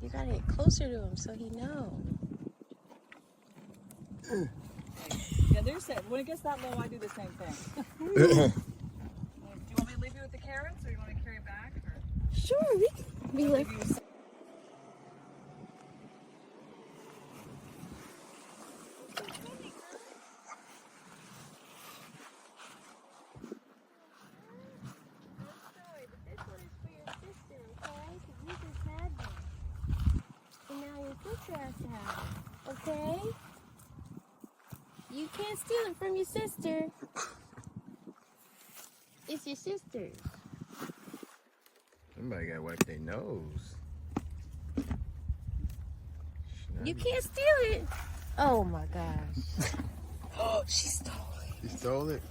You gotta get closer to him so he knows. Yeah, there's that. When it gets that low, I do the same thing. Do you want me to leave you with the carrots, or you want to carry it back? Or? Sure, we can be like. Okay? You can't steal it from your sister. It's your sister. Somebody gotta wipe their nose. You can't steal it. Oh my gosh. Oh, she stole it. She stole it?